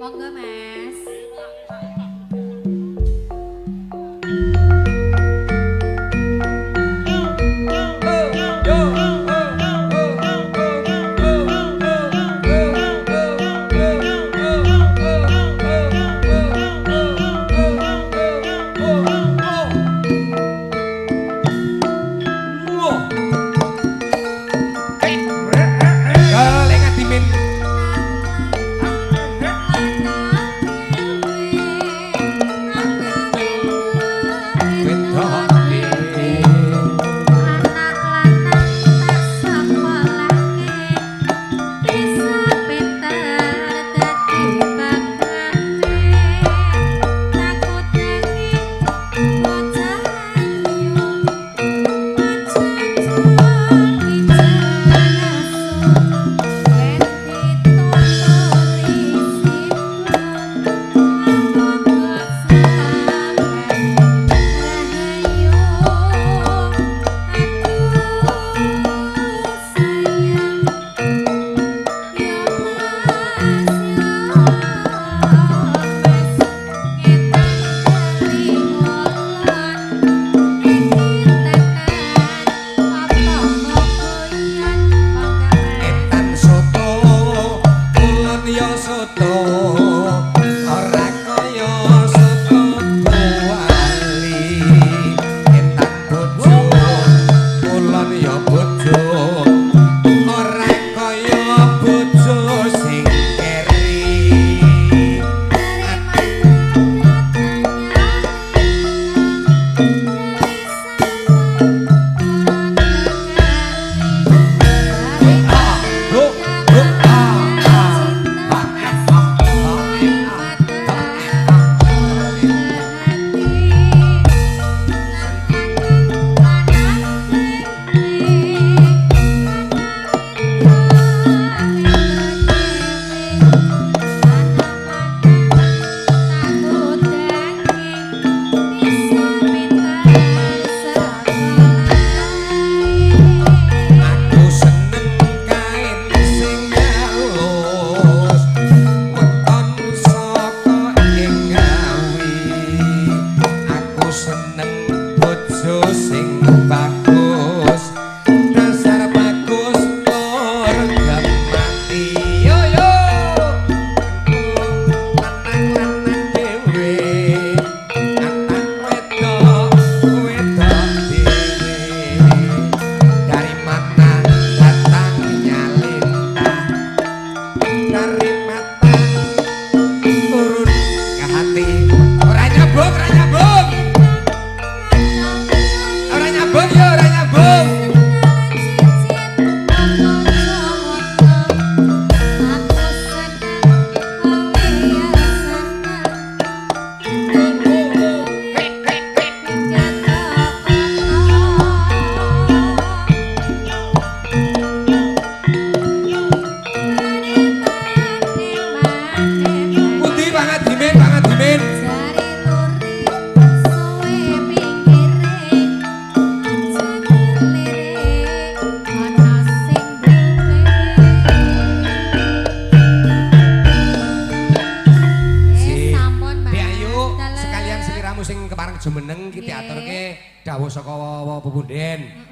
Monggo Mas.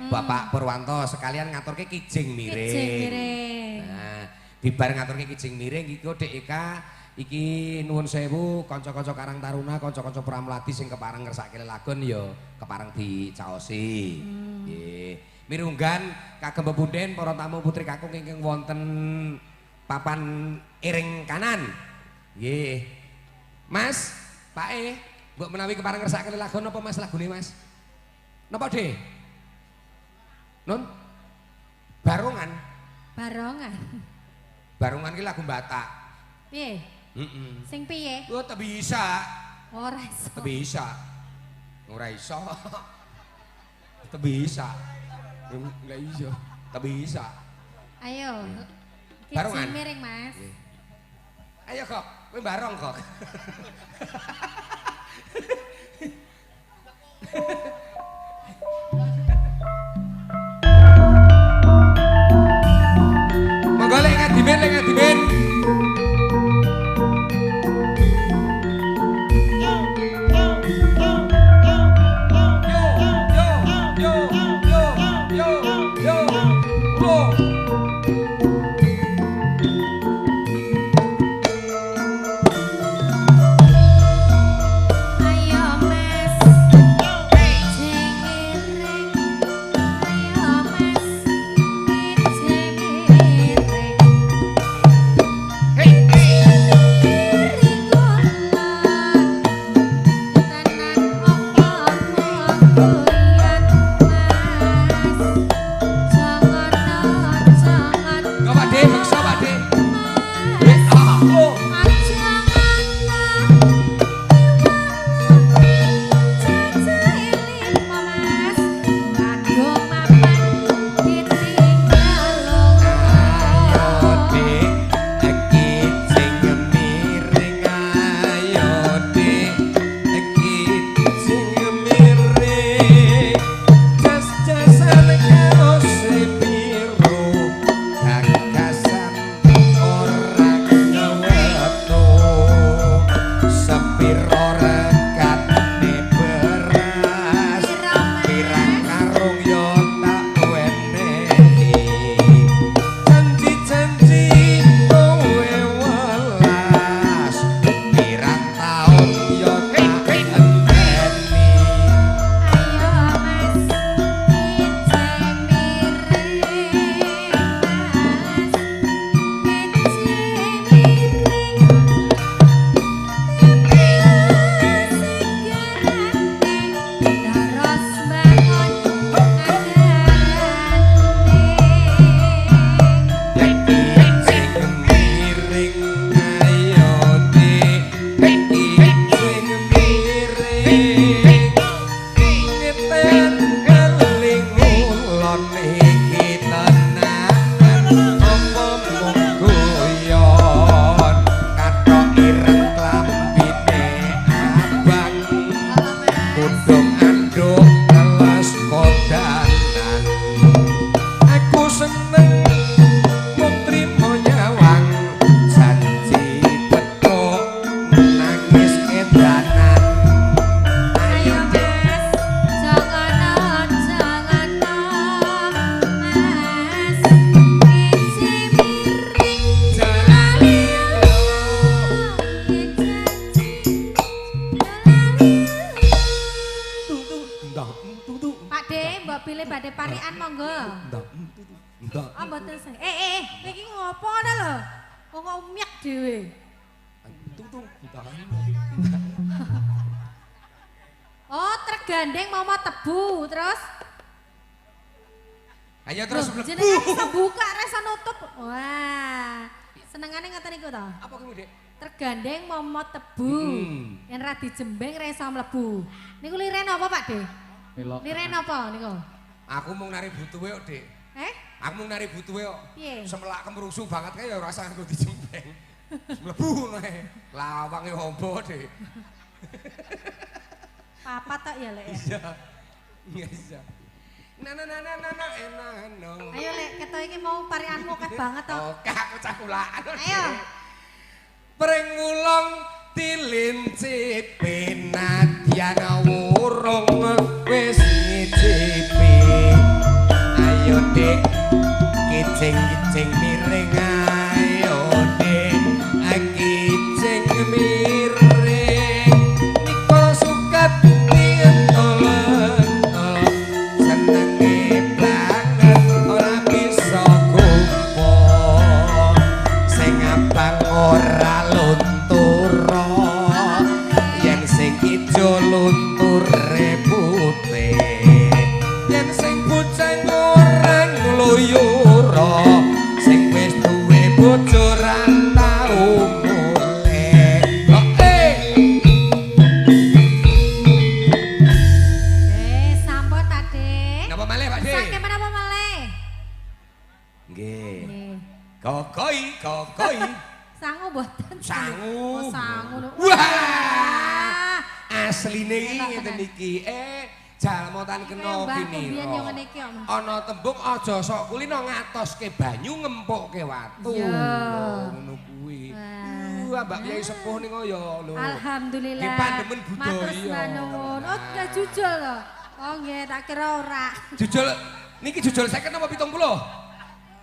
Bapak Purwanto sekalian ngaturke kijing miring. Nah, bibar ngaturke kijing miring iki Dek Eka iki nuwun sewu kanca-kanca Karang Taruna, kanca-kanca Pramlati sing kepareng ngersake lelagon ya kepareng dicaosi. Nggih. Mirunggan kagem pepunden para tamu putri kakung ingkang wonten papan iring kanan. Nggih. Mas, Pak mbok menawi kepareng ngersake lelagon apa Mas lagune Mas? Napa Dek? Nun barongan. Barongan. Barongan ki lagu Batak. Piye? Sing piye? Oh, tak bisa. Ora iso. Tak bisa. Ora iso. Tak bisa. Enggak iso. Tak bisa. Ayo. Barongan. Miring, Mas. Ayo kok, kowe barong kok. Monggo lek ngadimen. Kok umyak dhewe. Tung butaan. Oh, tergandeng mau tebu, terus Ayo terus mlebu. Jenengan iso buka rasa nutup. Wah. Senengane ngoten niku to. Apa kuwi, Dik? Tergandeng momot tebu. Yen ra dijembeng ra iso mlebu. Niku liren apa, Pak, Dik? Liren apa niku? Aku mung nari butuhe kok, Dik. Aku mung nari butuhe kok. Piye? Semelak kemrusu banget kae ya ora usah aku dijembeng. Mlebu nae. Lawange ombo, Dik. Papat tok ya, Lek ya. Iya. Iya. Nah. Ayo Lek, ketok iki mau parianmu akeh banget tok. Oke, aku cah kulaan. Ayo. Pring ngulung dilincipi nadyan wurung wis ngicipi. Ayo Dik, kijing-kijing miring ayo Dik, kijing miring. Niko suket nientol senenge banget ora bisa gumpo. Sing abang ora luntura, yen sing ijo lunture putih, yen sing bocah ora ngluyura, sing wis duwe bojo ra tau mulih. Sampun Pak Dik. Napa malih Pak Dik? Saking menapa malih? Nggih. Nggih. Kokoi. Sangu mboten. Sangu. Oh, sangu. Wah. Asline iki ngeten iki. Jalmotan kena Mbahku gini. biyen yo ngene iki kok. Ana tembung aja sok kulino ngatoske banyu ngempukke watu. Iya. Ngono kuwi. Wah. Mbak Kyai sepuh ning ya lho. Alhamdulillah. Dipandemen budaya. Matur nuwun. Oh, nggih jujul lho. Oh nggih, tak kira ora. Jujul niki jujul 50 apa 70?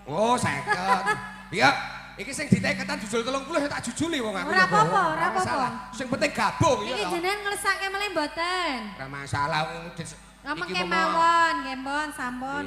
Oh, 50. Iya, iki sing diteketan jujul 30 tak jujuli wong aku. Ora apa-apa, ora apa-apa. Sing penting gabung ya. Iki jenengan nglesake melih mboten. Ora masalah. Ngomong kemawon, nggih, sampun.